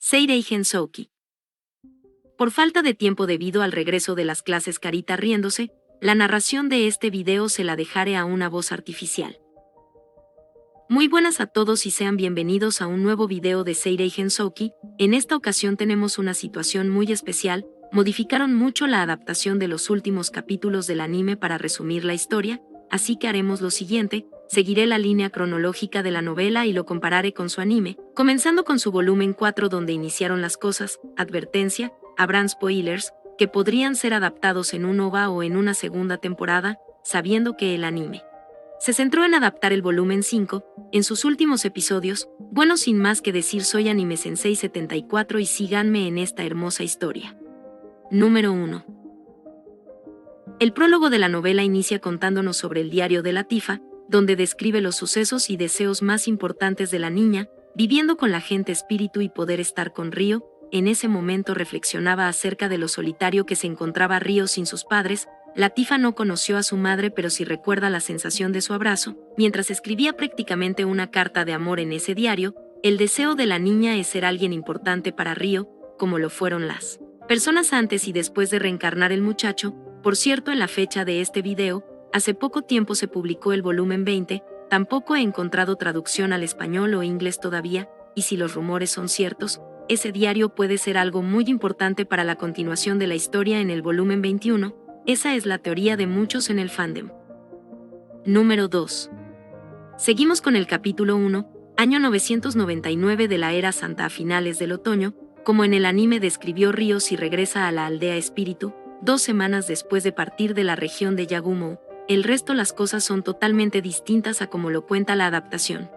Seirei Gensouki. Por falta de tiempo debido al regreso de las clases Carita riéndose, la narración de este video se la dejaré a una voz artificial. Muy buenas a todos y sean bienvenidos a un nuevo video de Seirei Gensouki. En esta ocasión tenemos una situación muy especial. Modificaron mucho la adaptación de los últimos capítulos del anime para resumir la historia, así que haremos lo siguiente: seguiré la línea cronológica de la novela y lo compararé con su anime, comenzando con su volumen 4 donde iniciaron las cosas. Advertencia: habrán spoilers, que podrían ser adaptados en un OVA o en una segunda temporada, sabiendo que el anime se centró en adaptar el volumen 5, en sus últimos episodios. Bueno, sin más que decir, soy Anime Sensei 74 y síganme en esta hermosa historia. Número 1. El prólogo de la novela inicia contándonos sobre el diario de la Tifa, donde describe los sucesos y deseos más importantes de la niña, viviendo con la gente espíritu y poder estar con Ryo. En ese momento reflexionaba acerca de lo solitario que se encontraba Ryo sin sus padres. La Tifa no conoció a su madre, pero sí recuerda la sensación de su abrazo. Mientras escribía prácticamente una carta de amor en ese diario, el deseo de la niña es ser alguien importante para Ryo, como lo fueron las personas antes y después de reencarnar el muchacho. Por cierto, en la fecha de este video, hace poco tiempo se publicó el volumen 20, tampoco he encontrado traducción al español o inglés todavía, y si los rumores son ciertos, ese diario puede ser algo muy importante para la continuación de la historia en el volumen 21. Esa es la teoría de muchos en el fandom. Número 2. Seguimos con el capítulo 1, año 999 de la Era Santa a finales del otoño. Como en el anime describió, Ryo si regresa a la aldea espíritu 2 semanas después de partir de la región de Yagumo. El resto las cosas son totalmente distintas a como lo cuenta la adaptación.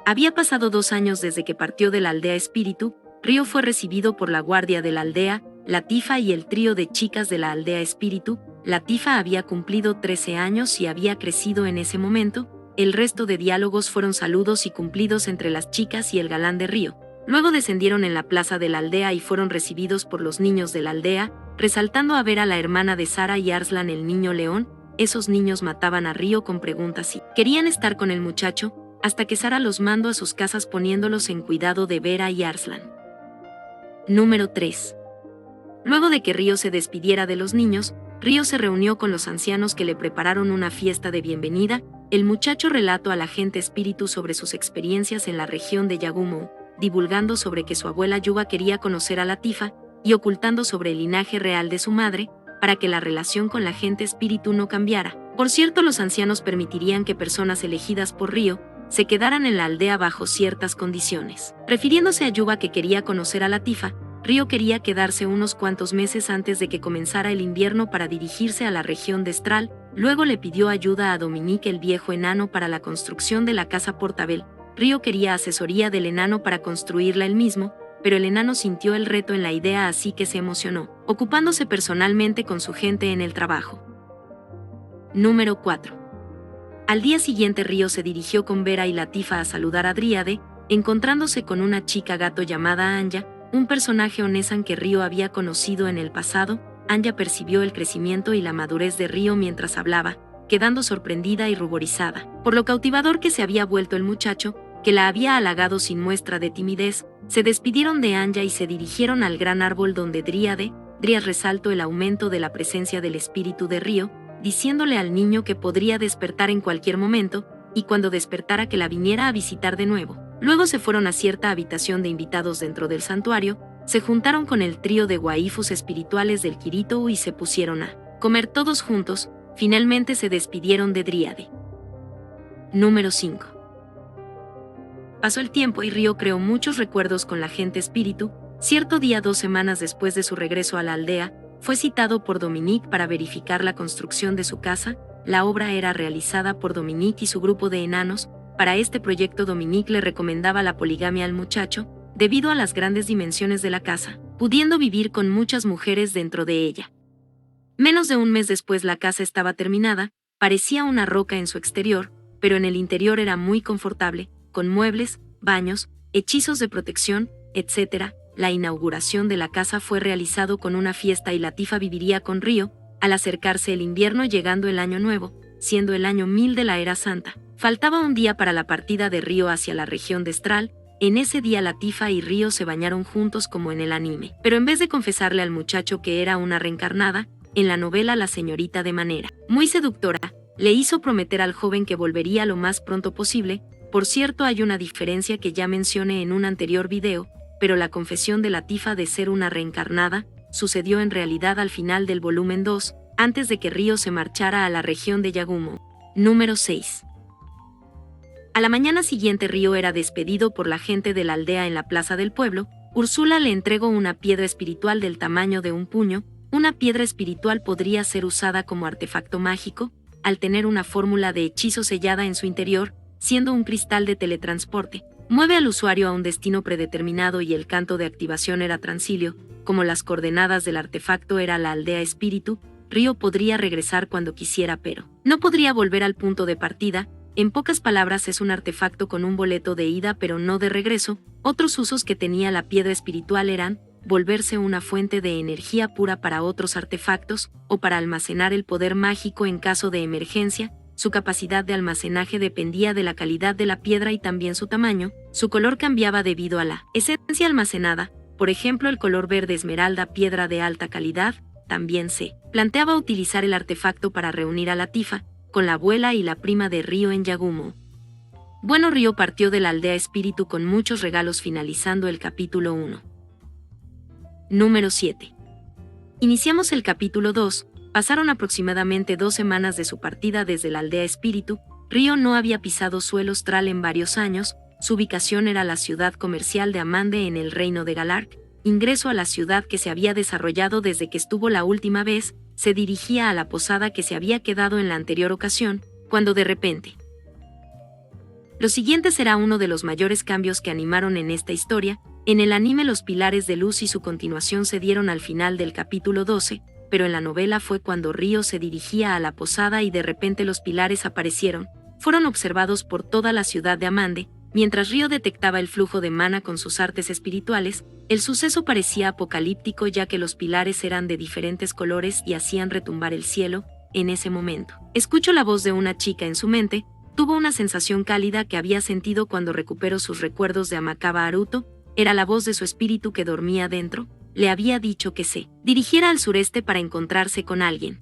Había pasado 2 años desde que partió de la aldea espíritu. Ryo fue recibido por la guardia de la aldea, la Tifa y el trío de chicas de la aldea espíritu. La Tifa había cumplido 13 años y había crecido en ese momento. El resto de diálogos fueron saludos y cumplidos entre las chicas y el galán de Ryo. Luego descendieron en la plaza de la aldea y fueron recibidos por los niños de la aldea, resaltando a ver a la hermana de Sara y Arslan, el niño león. Esos niños mataban a Ryo con preguntas y querían estar con el muchacho, hasta que Sara los mandó a sus casas poniéndolos en cuidado de Vera y Arslan. Número 3. Luego de que Ryo se despidiera de los niños, Ryo se reunió con los ancianos que le prepararon una fiesta de bienvenida. El muchacho relató a la gente espíritu sobre sus experiencias en la región de Yagumo, divulgando sobre que su abuela Yuba quería conocer a la Tifa, y ocultando sobre el linaje real de su madre, para que la relación con la gente espíritu no cambiara. Por cierto, los ancianos permitirían que personas elegidas por Ryo se quedaran en la aldea bajo ciertas condiciones. Refiriéndose a Yuba, que quería conocer a la Tifa, Ryo quería quedarse unos cuantos meses antes de que comenzara el invierno para dirigirse a la región de Estral. Luego le pidió ayuda a Dominique, el viejo enano, para la construcción de la casa Portabel. Ryo quería asesoría del enano para construirla él mismo, pero el enano sintió el reto en la idea, así que se emocionó, ocupándose personalmente con su gente en el trabajo. Número 4. Al día siguiente, Ryo se dirigió con Vera y la Tifa a saludar a Dríade, encontrándose con una chica gato llamada Anya, un personaje onesan que Ryo había conocido en el pasado. Anya percibió el crecimiento y la madurez de Ryo mientras hablaba, quedando sorprendida y ruborizada por lo cautivador que se había vuelto el muchacho, que la había halagado sin muestra de timidez. Se despidieron de Anya y se dirigieron al gran árbol donde Dríade resaltó el aumento de la presencia del espíritu de Ryo, diciéndole al niño que podría despertar en cualquier momento, y cuando despertara que la viniera a visitar de nuevo. Luego se fueron a cierta habitación de invitados dentro del santuario, se juntaron con el trío de waifus espirituales del Kirito y se pusieron a comer todos juntos. Finalmente se despidieron de Dríade. Número 5. Pasó el tiempo y Ryo creó muchos recuerdos con la gente espíritu. Cierto día, 2 semanas después de su regreso a la aldea, fue citado por Dominique para verificar la construcción de su casa. La obra era realizada por Dominique y su grupo de enanos. Para este proyecto, Dominique le recomendaba la poligamia al muchacho, debido a las grandes dimensiones de la casa, pudiendo vivir con muchas mujeres dentro de ella. Menos de un mes después la casa estaba terminada. Parecía una roca en su exterior, pero en el interior era muy confortable, con muebles, baños, hechizos de protección, etc. La inauguración de la casa fue realizado con una fiesta y la Tifa viviría con Ryo. Al acercarse el invierno, llegando el año nuevo, siendo el año 1000 de la Era Santa, faltaba un día para la partida de Ryo hacia la región de Estral. En ese día Latifa y Ryo se bañaron juntos como en el anime, pero en vez de confesarle al muchacho que era una reencarnada, en la novela la señorita de manera muy seductora, le hizo prometer al joven que volvería lo más pronto posible. Por cierto, hay una diferencia que ya mencioné en un anterior video, pero la confesión de Latifa de ser una reencarnada sucedió en realidad al final del volumen 2, antes de que Ryo se marchara a la región de Yagumo. Número 6. A la mañana siguiente Ryo era despedido por la gente de la aldea en la plaza del pueblo. Úrsula le entregó una piedra espiritual del tamaño de un puño. Una piedra espiritual podría ser usada como artefacto mágico, al tener una fórmula de hechizo sellada en su interior, siendo un cristal de teletransporte. Mueve al usuario a un destino predeterminado y el canto de activación era Transilio. Como las coordenadas del artefacto era la aldea espíritu, Ryo podría regresar cuando quisiera, pero no podría volver al punto de partida. En pocas palabras, es un artefacto con un boleto de ida pero no de regreso. Otros usos que tenía la piedra espiritual eran volverse una fuente de energía pura para otros artefactos, o para almacenar el poder mágico en caso de emergencia. Su capacidad de almacenaje dependía de la calidad de la piedra y también su tamaño. Su color cambiaba debido a la esencia almacenada, por ejemplo el color verde esmeralda, piedra de alta calidad. También se planteaba utilizar el artefacto para reunir a Latifa con la abuela y la prima de Ryo en Yagumo. Bueno, Ryo partió de la aldea espíritu con muchos regalos, finalizando el capítulo 1. Número 7. Iniciamos el capítulo 2. Pasaron aproximadamente 2 semanas de su partida desde la aldea espíritu. Ryo no había pisado suelo astral en varios años. Su ubicación era la ciudad comercial de Amande en el reino de Galark. Ingreso a la ciudad que se había desarrollado desde que estuvo la última vez. Se dirigía a la posada que se había quedado en la anterior ocasión, cuando de repente. Lo siguiente será uno de los mayores cambios que animaron en esta historia. En el anime los pilares de luz y su continuación se dieron al final del capítulo 12, pero en la novela fue cuando Ryo se dirigía a la posada y de repente los pilares aparecieron. Fueron observados por toda la ciudad de Amande. Mientras Ryo detectaba el flujo de mana con sus artes espirituales, el suceso parecía apocalíptico, ya que los pilares eran de diferentes colores y hacían retumbar el cielo. En ese momento, escuchó la voz de una chica en su mente. Tuvo una sensación cálida que había sentido cuando recuperó sus recuerdos de Amakaba Haruto. Era la voz de su espíritu que dormía dentro. Le había dicho que se dirigiera al sureste para encontrarse con alguien.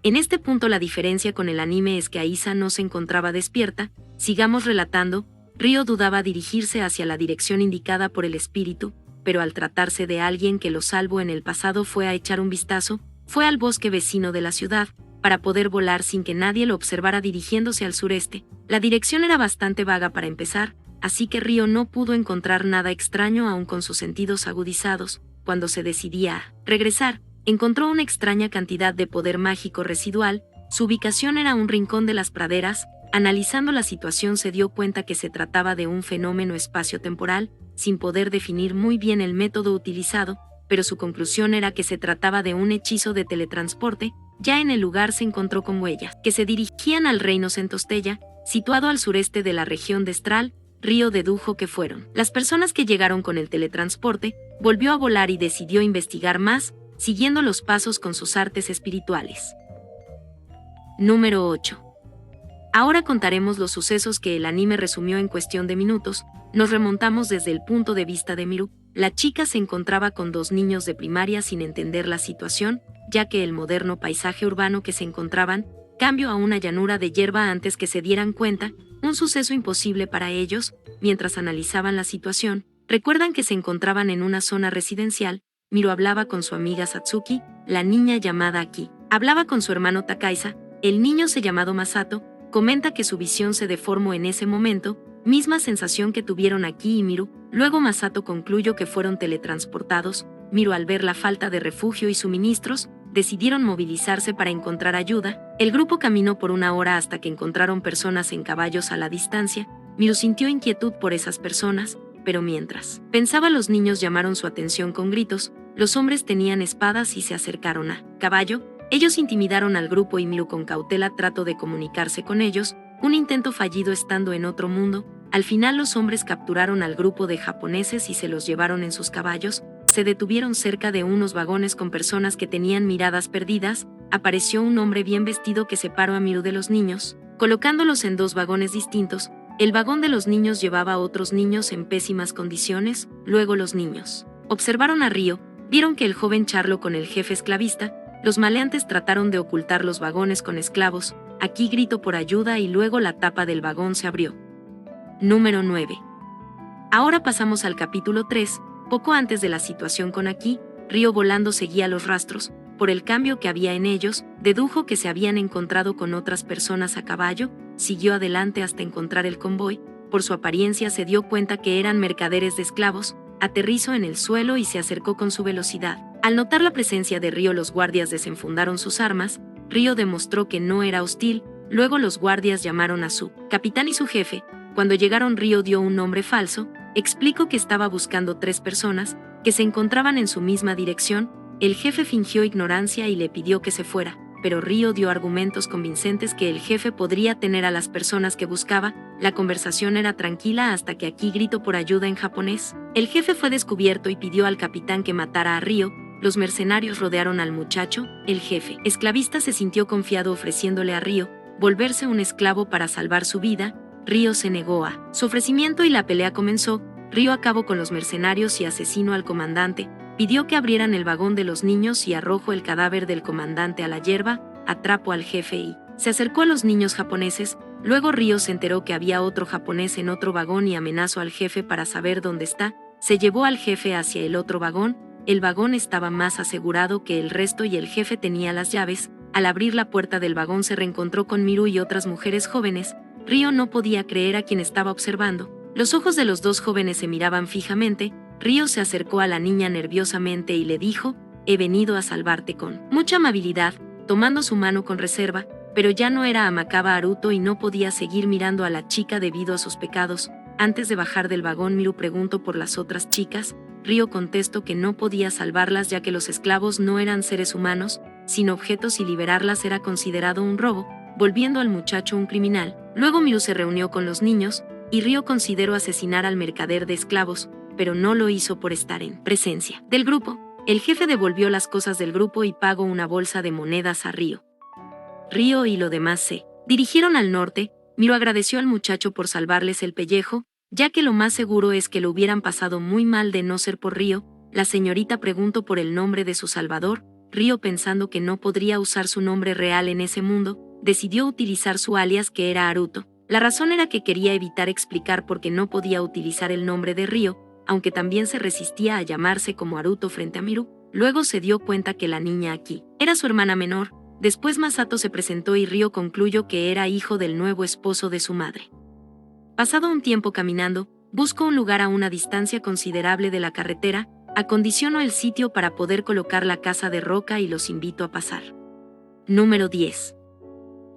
En este punto la diferencia con el anime es que Aisa no se encontraba despierta. Sigamos relatando. Ryo dudaba dirigirse hacia la dirección indicada por el espíritu, pero al tratarse de alguien que lo salvó en el pasado fue a echar un vistazo. Fue al bosque vecino de la ciudad, para poder volar sin que nadie lo observara dirigiéndose al sureste. La dirección era bastante vaga para empezar, así que Ryo no pudo encontrar nada extraño aún con sus sentidos agudizados. Cuando se decidía a regresar, encontró una extraña cantidad de poder mágico residual. Su ubicación era un rincón de las praderas. Analizando la situación se dio cuenta que se trataba de un fenómeno espacio-temporal, sin poder definir muy bien el método utilizado, pero su conclusión era que se trataba de un hechizo de teletransporte. Ya en el lugar se encontró con huellas que se dirigían al reino Centostella, situado al sureste de la región de Estral. Ryo dedujo que fueron las personas que llegaron con el teletransporte. Volvió a volar y decidió investigar más, siguiendo los pasos con sus artes espirituales. Número 8. Ahora contaremos los sucesos que el anime resumió en cuestión de minutos. Nos remontamos desde el punto de vista de Miru. La chica se encontraba con 2 niños de primaria sin entender la situación, ya que el moderno paisaje urbano que se encontraban cambió a una llanura de hierba antes que se dieran cuenta, un suceso imposible para ellos. Mientras analizaban la situación, recuerdan que se encontraban en una zona residencial. Miru hablaba con su amiga Satsuki, la niña llamada Aki. Hablaba con su hermano Takaisa, el niño se llamado Masato. Comenta que su visión se deformó en ese momento, misma sensación que tuvieron Aki y Miru. Luego Masato concluyó que fueron teletransportados. Miru, al ver la falta de refugio y suministros, decidieron movilizarse para encontrar ayuda. El grupo caminó por 1 hora hasta que encontraron personas en caballos a la distancia. Miru sintió inquietud por esas personas, pero mientras pensaba los niños llamaron su atención con gritos. Los hombres tenían espadas y se acercaron a caballo. Ellos intimidaron al grupo y Miru con cautela trató de comunicarse con ellos, un intento fallido estando en otro mundo. Al final los hombres capturaron al grupo de japoneses y se los llevaron en sus caballos. Se detuvieron cerca de unos vagones con personas que tenían miradas perdidas. Apareció un hombre bien vestido que separó a Miru de los niños, colocándolos en 2 vagones distintos. El vagón de los niños llevaba a otros niños en pésimas condiciones. Luego los niños observaron a Ryo, vieron que el joven charló con el jefe esclavista. Los maleantes trataron de ocultar los vagones con esclavos. Aquí gritó por ayuda y luego la tapa del vagón se abrió. Número 9. Ahora pasamos al capítulo 3. Poco antes de la situación con Aki, Ryo volando seguía los rastros. Por el cambio que había en ellos, dedujo que se habían encontrado con otras personas a caballo. Siguió adelante hasta encontrar el convoy. Por su apariencia se dio cuenta que eran mercaderes de esclavos. Aterrizó en el suelo y se acercó con su velocidad. Al notar la presencia de Ryo, los guardias desenfundaron sus armas. Ryo demostró que no era hostil. Luego los guardias llamaron a su capitán y su jefe. Cuando llegaron, Ryo dio un nombre falso. Explicó que estaba buscando 3 personas que se encontraban en su misma dirección. El jefe fingió ignorancia y le pidió que se fuera, pero Ryo dio argumentos convincentes que el jefe podría tener a las personas que buscaba. La conversación era tranquila hasta que Aki gritó por ayuda en japonés. El jefe fue descubierto y pidió al capitán que matara a Ryo. Los mercenarios rodearon al muchacho. El jefe esclavista se sintió confiado ofreciéndole a Ryo volverse un esclavo para salvar su vida. Ryo se negó a su ofrecimiento y la pelea comenzó. Ryo acabó con los mercenarios y asesinó al comandante. Pidió que abrieran el vagón de los niños y arrojó el cadáver del comandante a la hierba. Atrapó al jefe y se acercó a los niños japoneses. Luego Ryo se enteró que había otro japonés en otro vagón y amenazó al jefe para saber dónde está. Se llevó al jefe hacia el otro vagón. El vagón estaba más asegurado que el resto y el jefe tenía las llaves. Al abrir la puerta del vagón se reencontró con Miru y otras mujeres jóvenes. Ryo no podía creer a quien estaba observando. Los ojos de los 2 jóvenes se miraban fijamente. Ryo se acercó a la niña nerviosamente y le dijo: «He venido a salvarte con mucha amabilidad», tomando su mano con reserva, pero ya no era Amakaba Haruto y no podía seguir mirando a la chica debido a sus pecados. Antes de bajar del vagón, Miru preguntó por las otras chicas. Ryo contestó que no podía salvarlas ya que los esclavos no eran seres humanos, sino objetos, y liberarlas era considerado un robo, volviendo al muchacho un criminal. Luego Miru se reunió con los niños, y Ryo consideró asesinar al mercader de esclavos, pero no lo hizo por estar en presencia del grupo. El jefe devolvió las cosas del grupo y pagó una bolsa de monedas a Ryo. Ryo y lo demás se dirigieron al norte. Miru agradeció al muchacho por salvarles el pellejo, ya que lo más seguro es que lo hubieran pasado muy mal de no ser por Ryo. La señorita preguntó por el nombre de su salvador. Ryo, pensando que no podría usar su nombre real en ese mundo, decidió utilizar su alias, que era Haruto. La razón era que quería evitar explicar por qué no podía utilizar el nombre de Ryo, aunque también se resistía a llamarse como Haruto frente a Miru. Luego se dio cuenta que la niña Aki era su hermana menor. Después Masato se presentó y Ryo concluyó que era hijo del nuevo esposo de su madre. Pasado un tiempo caminando, buscó un lugar a una distancia considerable de la carretera. Acondicionó el sitio para poder colocar la casa de roca y los invitó a pasar. Número 10.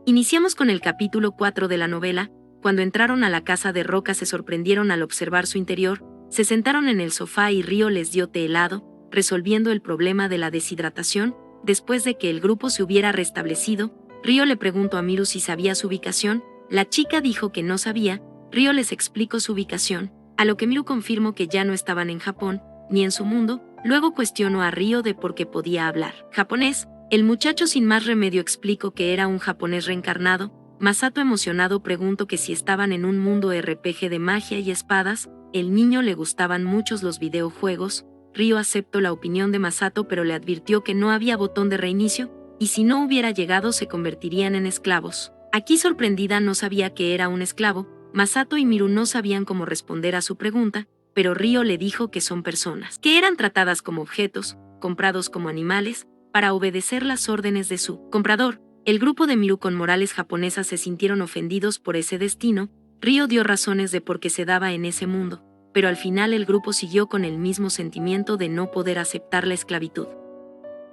Iniciamos con el capítulo 4 de la novela. Cuando entraron a la casa de roca se sorprendieron al observar su interior. Se sentaron en el sofá y Ryo les dio té helado, resolviendo el problema de la deshidratación. Después de que el grupo se hubiera restablecido, Ryo le preguntó a Miru si sabía su ubicación. La chica dijo que no sabía. Ryo les explicó su ubicación, a lo que Miru confirmó que ya no estaban en Japón, ni en su mundo. Luego cuestionó a Ryo de por qué podía hablar japonés. El muchacho sin más remedio explicó que era un japonés reencarnado. Masato, emocionado, preguntó que si estaban en un mundo RPG de magia y espadas. El niño le gustaban muchos los videojuegos. Ryo aceptó la opinión de Masato, pero le advirtió que no había botón de reinicio, y si no hubiera llegado se convertirían en esclavos. Aquí, sorprendida, no sabía que era un esclavo. Masato y Miru no sabían cómo responder a su pregunta, pero Ryo le dijo que son personas que eran tratadas como objetos, comprados como animales, para obedecer las órdenes de su comprador. El grupo de Miru con morales japonesas se sintieron ofendidos por ese destino. Ryo dio razones de por qué se daba en ese mundo, pero al final el grupo siguió con el mismo sentimiento de no poder aceptar la esclavitud.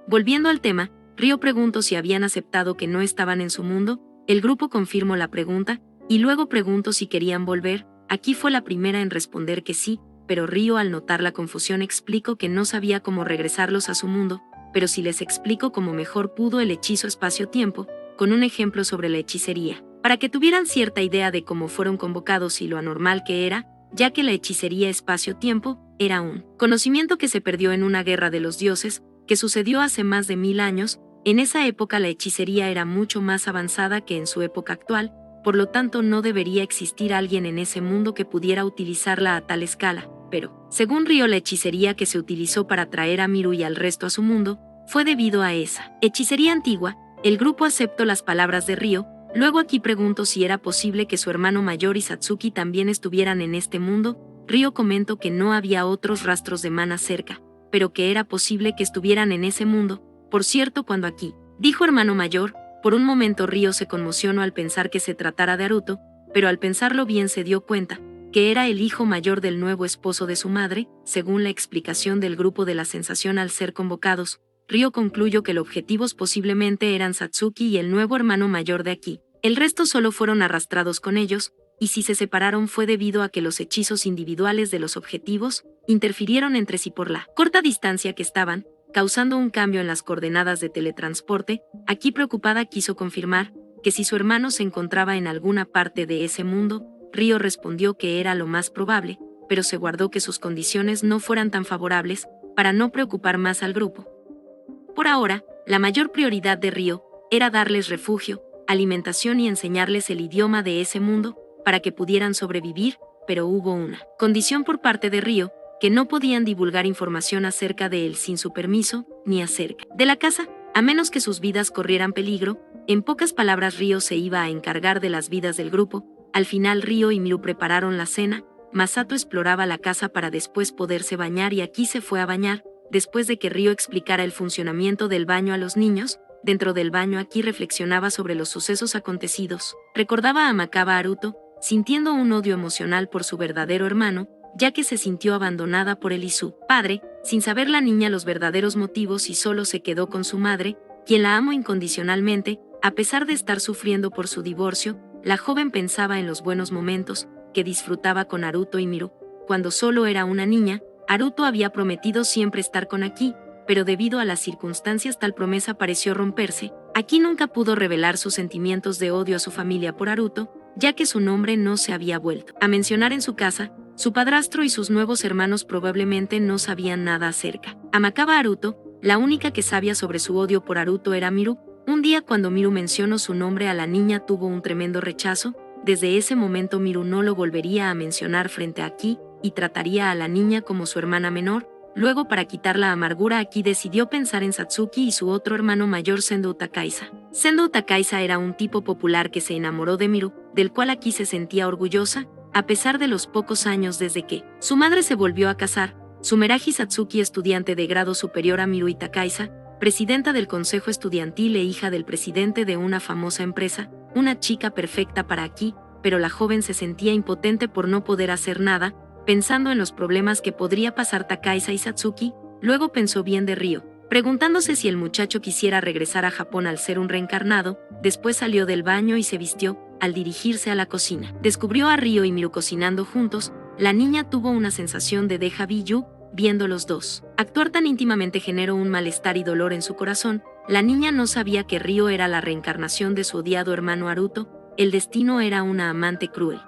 Volviendo al tema, Ryo preguntó si habían aceptado que no estaban en su mundo. El grupo confirmó la pregunta, y luego preguntó si querían volver. Aquí fue la primera en responder que sí, pero Ryo, al notar la confusión, explicó que no sabía cómo regresarlos a su mundo, pero sí les explicó cómo mejor pudo el hechizo espacio-tiempo, con un ejemplo sobre la hechicería, para que tuvieran cierta idea de cómo fueron convocados y lo anormal que era, ya que la hechicería espacio-tiempo era un conocimiento que se perdió en una guerra de los dioses, que sucedió hace más de 1000 años. En esa época la hechicería era mucho más avanzada que en su época actual. por lo tanto no debería existir alguien en ese mundo que pudiera utilizarla a tal escala, pero, según Ryo, la hechicería que se utilizó para traer a Miru y al resto a su mundo, fue debido a esa hechicería antigua. El grupo aceptó las palabras de Ryo. Luego aquí preguntó si era posible que su hermano mayor y Satsuki también estuvieran en este mundo. Ryo comentó que no había otros rastros de mana cerca, pero que era posible que estuvieran en ese mundo. Por cierto, cuando aquí, dijo hermano mayor, por un momento Ryo se conmocionó al pensar que se tratara de Haruto, pero al pensarlo bien se dio cuenta que era el hijo mayor del nuevo esposo de su madre. Según la explicación del grupo de la sensación al ser convocados, Ryo concluyó que los objetivos posiblemente eran Satsuki y el nuevo hermano mayor de aquí. El resto solo fueron arrastrados con ellos, y si se separaron fue debido a que los hechizos individuales de los objetivos interfirieron entre sí por la corta distancia que estaban, causando un cambio en las coordenadas de teletransporte. Aquí preocupada quiso confirmar que si su hermano se encontraba en alguna parte de ese mundo. Ryo respondió que era lo más probable, pero se guardó que sus condiciones no fueran tan favorables para no preocupar más al grupo. Por ahora, la mayor prioridad de Ryo era darles refugio, alimentación y enseñarles el idioma de ese mundo para que pudieran sobrevivir, pero hubo una condición por parte de Ryo, que no podían divulgar información acerca de él sin su permiso, ni acerca de la casa, a menos que sus vidas corrieran peligro. En pocas palabras, Ryo se iba a encargar de las vidas del grupo. Al final Ryo y Miru prepararon la cena. Masato exploraba la casa para después poderse bañar y aquí se fue a bañar. Después de que Ryo explicara el funcionamiento del baño a los niños, dentro del baño aquí reflexionaba sobre los sucesos acontecidos. Recordaba a Makaba Haruto, sintiendo un odio emocional por su verdadero hermano, ya que se sintió abandonada por él y su padre, sin saber la niña los verdaderos motivos y solo se quedó con su madre, quien la amó incondicionalmente. A pesar de estar sufriendo por su divorcio, la joven pensaba en los buenos momentos que disfrutaba con Haruto y Miru. Cuando solo era una niña, Haruto había prometido siempre estar con Aki, pero debido a las circunstancias tal promesa pareció romperse. Aki nunca pudo revelar sus sentimientos de odio a su familia por Haruto, ya que su nombre no se había vuelto a mencionar en su casa. Su padrastro y sus nuevos hermanos probablemente no sabían nada acerca. Amakaba Haruto, la única que sabía sobre su odio por Haruto era Miru. Un día cuando Miru mencionó su nombre a la niña tuvo un tremendo rechazo. Desde ese momento Miru no lo volvería a mencionar frente a Aki y trataría a la niña como su hermana menor. Luego, para quitar la amargura, Aki decidió pensar en Satsuki y su otro hermano mayor, Sendou Takaiza. Sendou Takaiza era un tipo popular que se enamoró de Miru, del cual Aki se sentía orgullosa. A pesar de los pocos años desde que su madre se volvió a casar, Sumeragi Satsuki, estudiante de grado superior a Miru y Takaiza, presidenta del consejo estudiantil e hija del presidente de una famosa empresa, una chica perfecta para Aki, pero la joven se sentía impotente por no poder hacer nada, pensando en los problemas que podría pasar Takaiza y Satsuki. Luego pensó bien de Ryo, preguntándose si el muchacho quisiera regresar a Japón al ser un reencarnado. Después salió del baño y se vistió. Al dirigirse a la cocina, descubrió a Ryo y Miru cocinando juntos. La niña tuvo una sensación de déjà vu. Viendo los dos actuar tan íntimamente generó un malestar y dolor en su corazón. La niña no sabía que Ryo era la reencarnación de su odiado hermano Haruto. El destino era una amante cruel.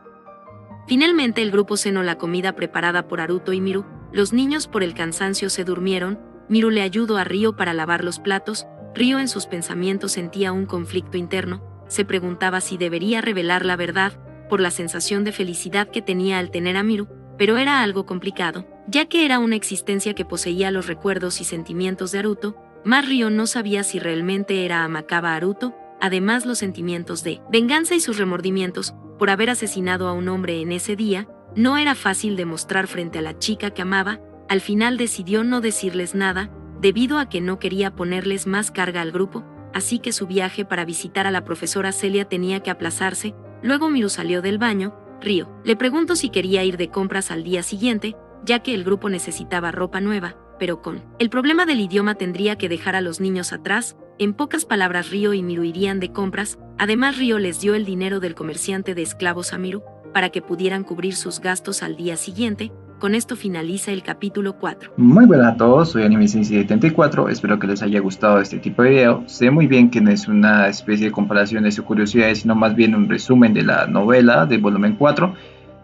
Finalmente el grupo cenó la comida preparada por Haruto y Miru. Los niños por el cansancio se durmieron. Miru le ayudó a Ryo para lavar los platos. Ryo en sus pensamientos sentía un conflicto interno. Se preguntaba si debería revelar la verdad, por la sensación de felicidad que tenía al tener a Miru, pero era algo complicado, ya que era una existencia que poseía los recuerdos y sentimientos de Haruto. Más Ryo no sabía si realmente era Amakaba Haruto. Además, los sentimientos de venganza y sus remordimientos por haber asesinado a un hombre en ese día no era fácil demostrar frente a la chica que amaba. Al final decidió no decirles nada, debido a que no quería ponerles más carga al grupo, así que su viaje para visitar a la profesora Celia tenía que aplazarse. Luego Miru salió del baño. Ryo le preguntó si quería ir de compras al día siguiente, ya que el grupo necesitaba ropa nueva, pero con el problema del idioma tendría que dejar a los niños atrás. En pocas palabras, Ryo y Miru irían de compras. Además, Ryo les dio el dinero del comerciante de esclavos a Miru para que pudieran cubrir sus gastos al día siguiente. Con esto finaliza el capítulo 4. Muy buenas a todos, soy Anime74, espero que les haya gustado este tipo de video. Sé muy bien que no es una especie de comparaciones o curiosidades, sino más bien un resumen de la novela del volumen 4,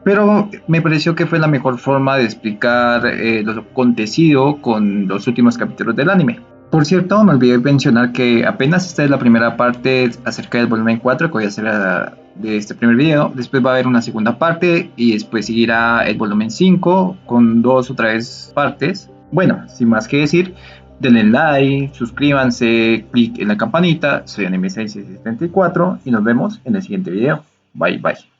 pero me pareció que fue la mejor forma de explicar lo acontecido con los últimos capítulos del anime. Por cierto, me olvidé mencionar que apenas esta es la primera parte acerca del volumen 4 que voy a hacer de este primer video. Después va a haber una segunda parte y después seguirá el volumen 5 con dos o tres partes. Bueno, sin más que decir, denle like, suscríbanse, clic en la campanita. Soy Anime674 y nos vemos en el siguiente video. Bye bye.